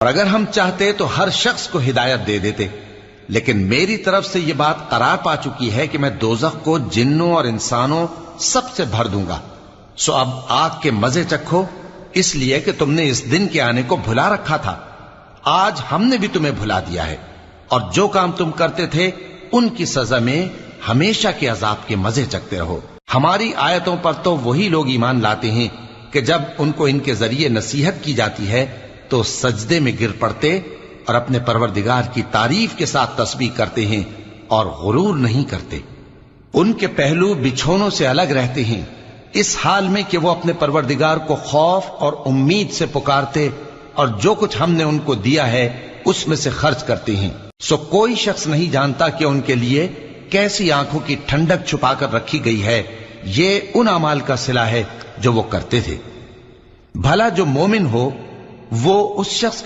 और अगर हम चाहते तो हर शख्स को हिदायत दे देते, लेकिन मेरी तरफ से यह बात करार पा चुकी है कि मैं दोजख को जिन्नों और इंसानों सबसे भर दूंगा। सो अब आग के मजे चखो, इसलिए कि तुमने इस दिन के आने को भुला रखा था। आज हमने भी तुम्हें भुला दिया है, और जो काम तुम करते थे उनकी सजा में हमेशा के अजाब के मजे चखते रहो। हमारी आयतों पर तो वही लोग ईमान लाते हैं कि जब उनको इनके जरिए नसीहत की जाती है तो सजदे में गिर पड़ते और अपने परवरदिगार की तारीफ के साथ तस्बीह करते हैं और गुरूर नहीं करते। उनके पहलू बिछौनों से अलग रहते हैं, इस हाल में कि वो अपने परवरदिगार को खौफ और उम्मीद से पुकारते और जो कुछ हमने उनको दिया है उसमें से खर्च करते हैं। सो कोई शख्स नहीं जानता कि उनके लिए कैसी आंखों की ठंडक छुपाकर रखी गई है। ये उन अमाल का सिला है जो वो करते थे। भला जो मोमिन हो वो उस शख्स की